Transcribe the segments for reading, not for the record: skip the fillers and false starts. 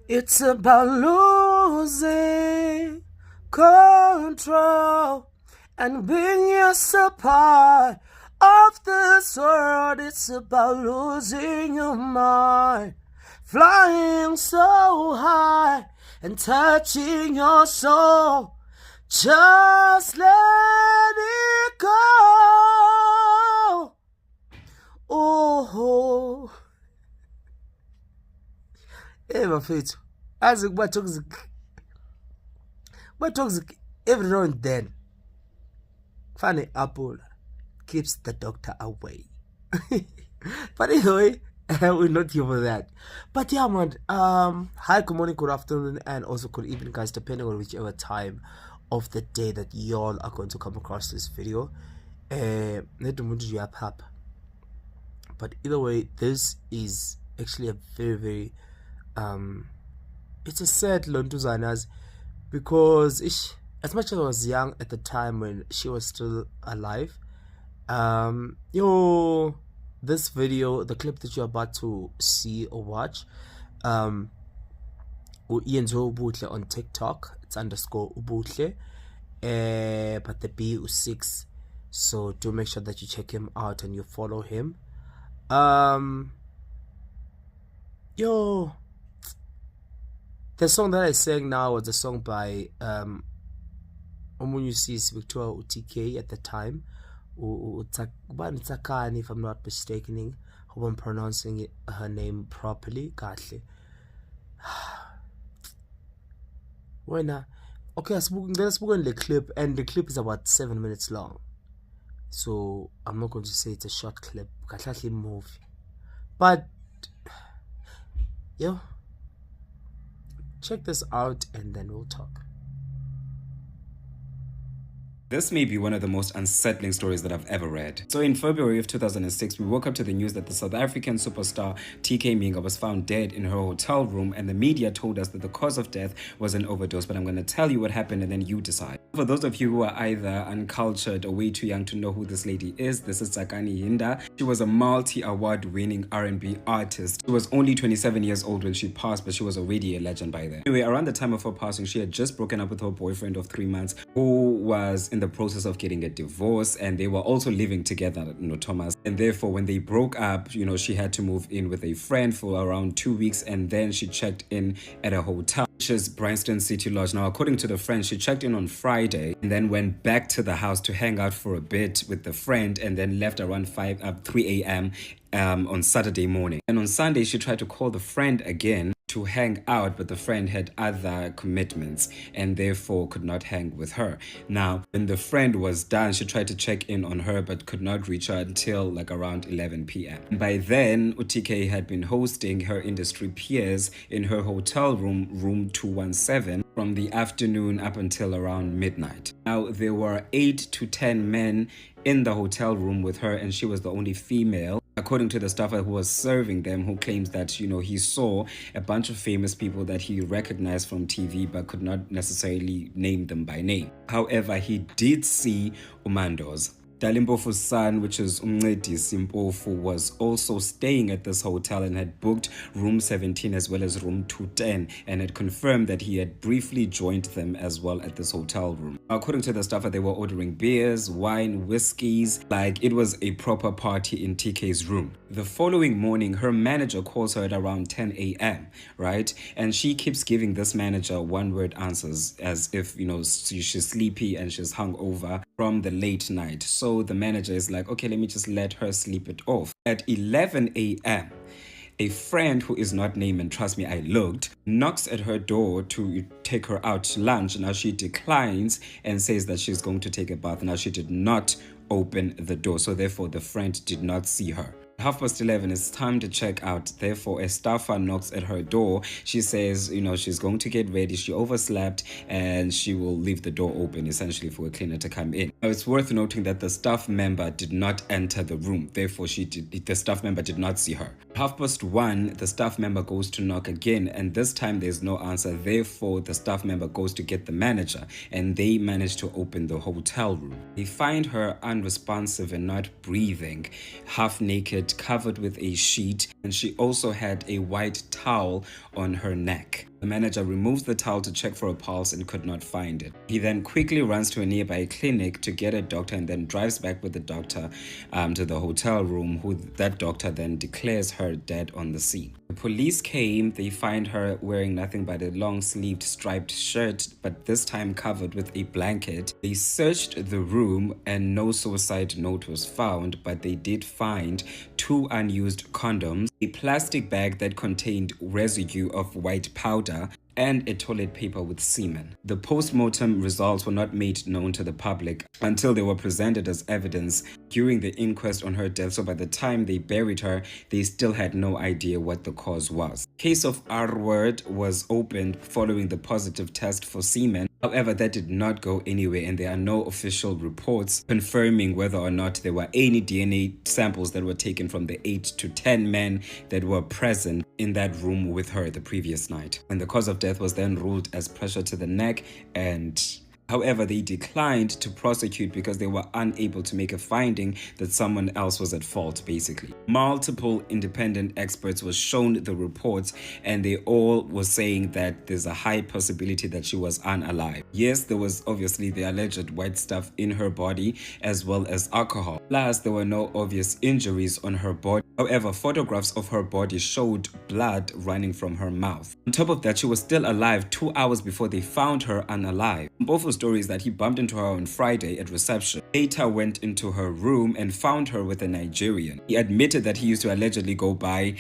It's about losing control and being just a part of this world. It's about losing your mind, flying so high and touching your soul. Just let it go. Oh, hey, bafethu, azi kuba toxic every now and then. Funny apple keeps the doctor away. But anyway, we're not here for that. But yeah, man. Hi, good morning, good afternoon, and also good evening, guys, depending on whichever time of the day that y'all are going to come across this video. But either way, this is actually a very it's a sad Lontuzanas, because as much as I was young at the time when she was still alive, this video, the clip that you're about to see or watch, Ian Ubutle on TikTok, it's _Ubutle, but the B is 6, so do make sure that you check him out and you follow him. The song that I sang now was a song by Omunyusis Victoria UTK at the time. Utakani, if I'm not mistaken. Hope I'm pronouncing her name properly. Kahle. Okay, let's book in the clip, and the clip is about 7 minutes long. So I'm not going to say it's a short clip. Kahle movie. But check this out and then we'll talk. This may be one of the most unsettling stories that I've ever read. So in February of 2006, we woke up to the news that the South African superstar TK Minga was found dead in her hotel room, and the media told us that the cause of death was an overdose. But I'm going to tell you what happened and then you decide. For those of you who are either uncultured or way too young to know who this lady is, this is Tsakani Hinda. She was a multi-award winning R&B artist. She was only 27 years old when she passed, but she was already a legend by then. Anyway, around the time of her passing, she had just broken up with her boyfriend of 3 months, who was in the process of getting a divorce, and they were also living together, Thomas. And therefore, when they broke up, she had to move in with a friend for around 2 weeks, and then she checked in at a hotel, which is Bryanston City Lodge. Now, according to the friend, she checked in on Friday and then went back to the house to hang out for a bit with the friend, and then left around 3 a.m. On Saturday morning. And on Sunday, she tried to call the friend again to hang out, but the friend had other commitments and therefore could not hang with her. Now, when the friend was done, she tried to check in on her but could not reach her until like around 11 p.m. By then, UTK had been hosting her industry peers in her hotel room, room 217, from the afternoon up until around midnight. Now, there were 8 to 10 men in the hotel room with her, and she was the only female, according to the staffer who was serving them, who claims that, he saw a bunch of famous people that he recognized from TV but could not necessarily name them by name. However, he did see Umando's. Dalimpofu's son, which is Umncedisi Mpofu, was also staying at this hotel and had booked room 17 as well as room 210, and had confirmed that he had briefly joined them as well at this hotel room. According to the staffer, they were ordering beers, wine, whiskeys, like it was a proper party in TK's room. The following morning, her manager calls her at around 10 a.m., right? And she keeps giving this manager one-word answers as if, she's sleepy and she's hungover from the late night. So the manager is like, okay, let me just let her sleep it off. At 11 a.m., a friend who is not named, and trust me, I looked, knocks at her door to take her out to lunch. Now she declines and says that she's going to take a bath. Now she did not open the door, so therefore the friend did not see her. 11:30, it's time to check out. Therefore, a staffer knocks at her door. She says, she's going to get ready. She overslept and she will leave the door open, essentially, for a cleaner to come in. Now, it's worth noting that the staff member did not enter the room. Therefore, the staff member did not see her. 1:30, the staff member goes to knock again, and this time there's no answer. Therefore, the staff member goes to get the manager, and they manage to open the hotel room. They find her unresponsive and not breathing, half naked, covered with a sheet, and she also had a white towel on her neck. The manager removes the towel to check for a pulse and could not find it. He then quickly runs to a nearby clinic to get a doctor and then drives back with the doctor to the hotel room, who that doctor then declares her dead on the scene. The police came. They find her wearing nothing but a long-sleeved striped shirt, but this time covered with a blanket. They searched the room and no suicide note was found, but they did find 2 unused condoms, a plastic bag that contained residue of white powder, and a toilet paper with semen. The post-mortem results were not made known to the public until they were presented as evidence during the inquest on her death, so by the time they buried her, they still had no idea what the cause was. Case of R-word was opened following the positive test for semen. However, that did not go anywhere, and there are no official reports confirming whether or not there were any DNA samples that were taken from the 8 to 10 men that were present in that room with her the previous night. And the cause of death was then ruled as pressure to the neck, and however, they declined to prosecute because they were unable to make a finding that someone else was at fault, basically. Multiple independent experts were shown the reports, and they all were saying that there's a high possibility that she was unalive. Yes, there was obviously the alleged white stuff in her body as well as alcohol. Plus, there were no obvious injuries on her body. However, photographs of her body showed blood running from her mouth. On top of that, she was still alive 2 hours before they found her unalive. Both stories that he bumped into her on Friday at reception. Later went into her room and found her with a Nigerian. He admitted that he used to allegedly go by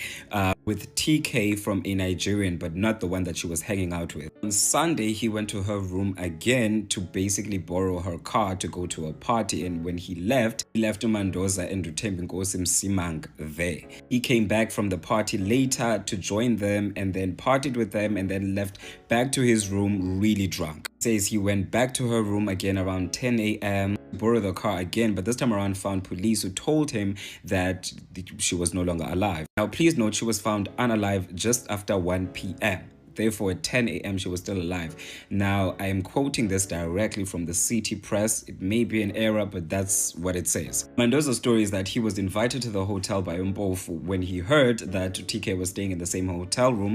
with TK from a Nigerian, but not the one that she was hanging out with. On Sunday, he went to her room again to basically borrow her car to go to a party, and when he left uMandoza and Uthembinkosi Msimang there. He came back from the party later to join them and then partied with them and then left back to his room really drunk. He says he went back to her room again around 10 a.m. borrowed the car again, but this time around found police who told him that she was no longer alive. Now, please note, she was found unalive just after 1 p.m. Therefore, at 10 a.m. she was still alive. Now, I am quoting this directly from the City Press. It may be an error, but that's what it says. Mandoza's story is that he was invited to the hotel by Mpofu. When he heard that TK was staying in the same hotel,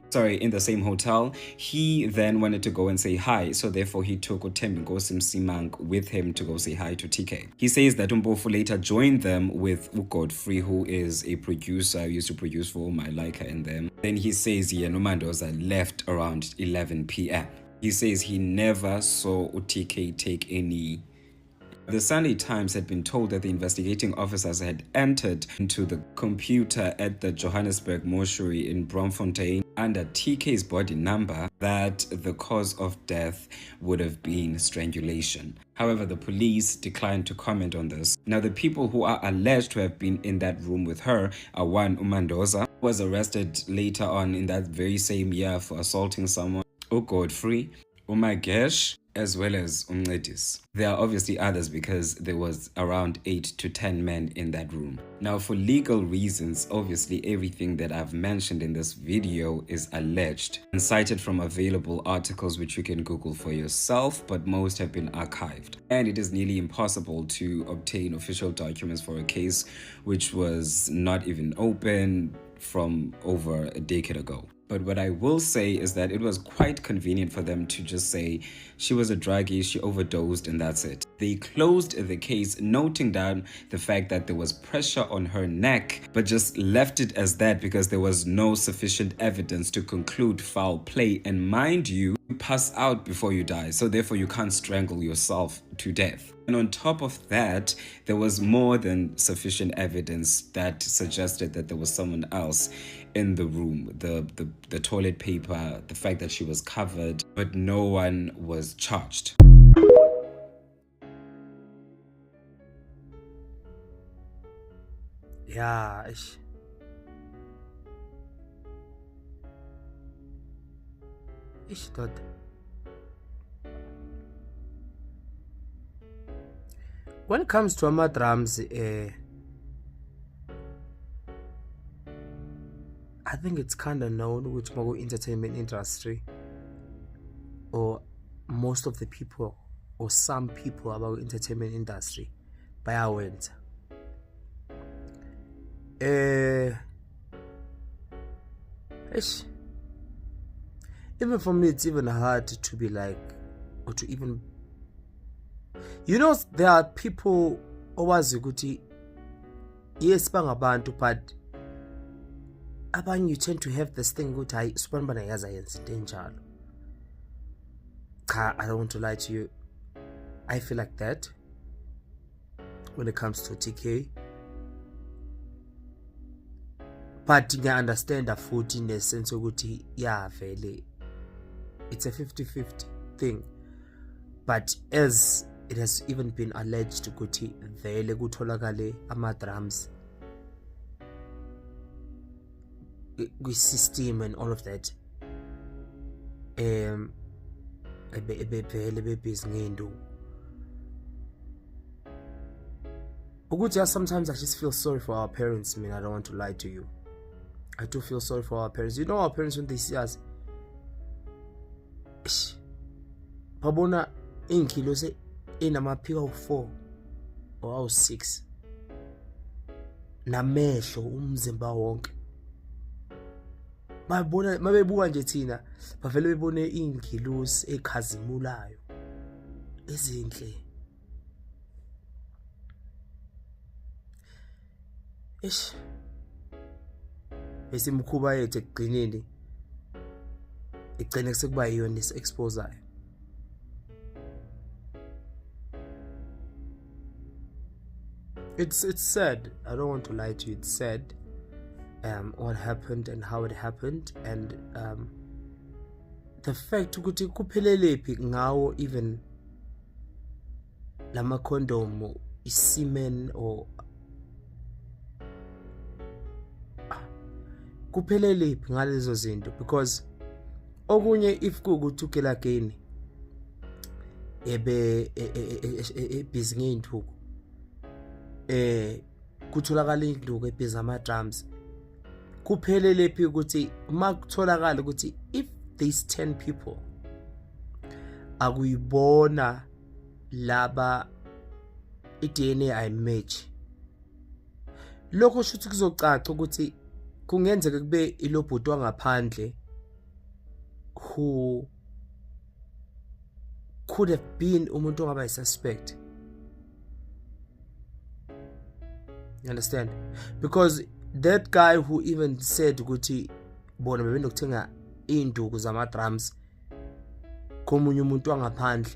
he then wanted to go and say hi. So therefore, he took Uthembinkosi Msimang with him to go say hi to TK. He says that Mpofu later joined them with Godfrey, who is a producer, used to produce for My Leica and them. Then he says Mandoza left around 11 p.m. He says he never saw TK take any. The Sunday Times had been told that the investigating officers had entered into the computer at the Johannesburg mortuary in Bloemfontein under TK's body number that the cause of death would have been strangulation. However, the police declined to comment on this. Now, the people who are alleged to have been in that room with her are one, uMandoza, who was arrested later on in that very same year for assaulting someone, Godfrey, uMagesh, as well as Umncedis. There are obviously others because there was around 8 to 10 men in that room. Now, for legal reasons, obviously everything that I've mentioned in this video is alleged and cited from available articles which you can Google for yourself, but most have been archived. And it is nearly impossible to obtain official documents for a case which was not even open from over a decade ago. But what I will say is that it was quite convenient for them to just say she was a druggie, she overdosed, and that's it. They closed the case, noting down the fact that there was pressure on her neck, but just left it as that because there was no sufficient evidence to conclude foul play. And mind you, you pass out before you die, so therefore you can't strangle yourself to death. And on top of that, there was more than sufficient evidence that suggested that there was someone else in the room. The toilet paper, the fact that she was covered, but no one was charged. Yeah, Doda. When it comes to drums, I think it's kind of known which more entertainment industry, or most of the people, or some people about entertainment industry, bayawenza. even for me, it's even hard to be like, or to even, you know, there are people owazi ukuthi yes bangabantu, but abanye you tend to have this thing ukuthi hayi sibona bana yaza yenza into enjalo. Cha, I don't want to lie to you, I feel like that when it comes to TK, but ngiya-understand futhi in the sense ukuthi yeah vele it's a 50-50 thing, but as it has even been alleged ukuthi vele kutholakale ama-drums kwi-system and all of that, vele bebhizi ngey'nduku ukuthi sometimes I just feel sorry for our parents. I mean, I don't want to lie to you, I do feel sorry for our parents. You know, our parents when they see us, babona iy'nkilo enamaphiko awu-4 or awu-6 namehlo umzimba wonke, babona mabebuka nje thina bavele bebone iy'nkilosi ekhazimulayo ezinhle. Bese imkhuba yethu ekugcineni igcine kusekuba yiyona esi-exposayo. It's sad, I don't want to lie to you, it's sad what happened and how it happened, and the fact ukuthi kuphelelepi ngawo even lama condom, semen, or kuphelelepi ngalezo zinto, because okunye if kukuthi ukelageni ebhizi ngey'nduku, kutholakala iy'nduku ebhizi ama-drums, kuphelelepi ukuthi uma kutholakala ukuthi if these 10 people akuyibona laba i-DNA ayimatch, lokho shuthi kuzocaca ukuthi kungenzeka kube ilobhuti wangaphandle who could have been umuntu ongaba yi-suspect. You understand? Because that guy who even said ukuthi bona bebenokuthenga iy'nduku zama-drums komunye umuntu wangaphandle,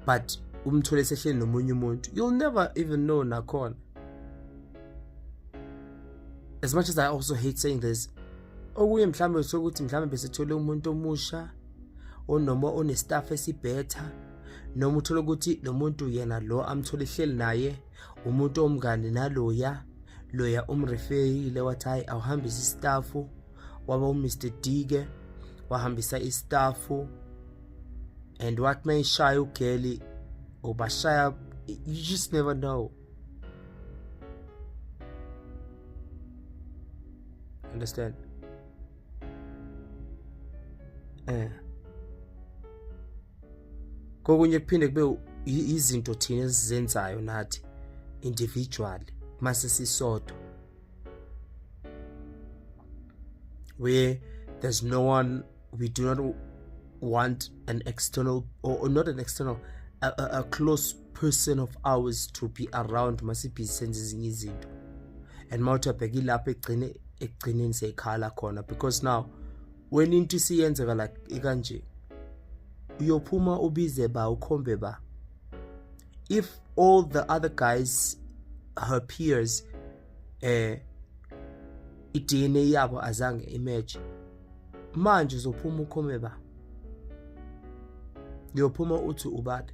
but umthole sehleli nomunye umuntu, you'll never even know nakhona. As much as I also hate saying this, okuye mhlawumbe sokuthi mhlawumbe besithole umuntu omusha onoma onestaff esibhetha, noma uthole ukuthi lo muntu yena lo amthole ehleli naye umuntu omngane naloya, loya umreferile wathi hayi awuhambisa istafu, waba uMr Dige wahambisa istafu, and what may shaya ugeli obashaya, you just never know. Understand? Kokunye kuphinde kube izinto thina esizenzayo nathi individually mase sisodwa, where there's no one, we do not want an external, or not an external, a close person of ours to be around masiphi senze ezinye izinto, and mawuthi abheke lapho ekugcineni seyikhala khona, because now when into isiyenzeka like ikanje uyophuma ubize ba ukhombe ba, if all the other guys, her peers, i-DNA yabo azange image, manje uzophuma ukhombe ba, uyophuma uthi ubade.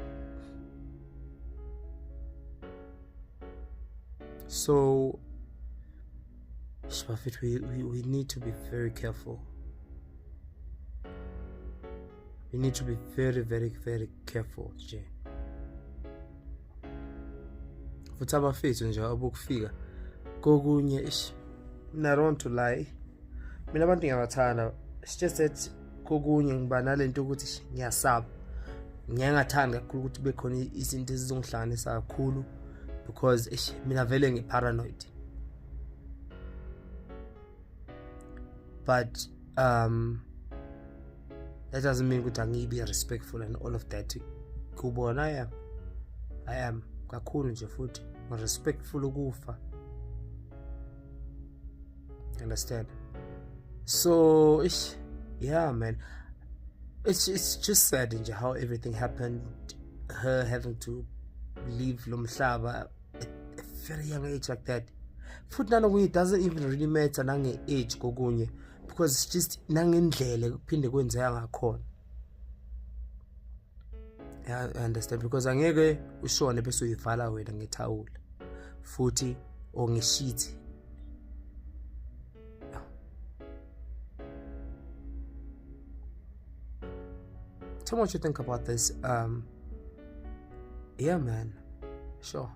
So we need to be very careful. We need to be very, very, very careful nje. Futhi abafethu nje abokufika kokunye I don't want to lie. Mina abantu ngiyabathanda. It's just that kokunye ngiba nalento ukuthi ngiyasaba. Ngiyangathanda kakhulu ukuthi bekhona izinto ezizongihlanganisa kakhulu, because mina vele ngiparanoid. But That doesn't mean ukuthi angibe respectful and all of that. Kubona I am kakhulu nje futhi respectful ukufa. Understand? So yeah, man, it's just sad nje how everything happened, her having to leave lo mhlaba at a very young age like that. Futhi nanokunye it doesn't even really matter nange age kokunye, because it's just nangendlela kuphinde kwenzeka ngakhona. Yeah, I understand, because angeke ushone bese uyivala wena ngethawula futhi or ngesheet. Tell me what you think about this. Yeah, man, sure.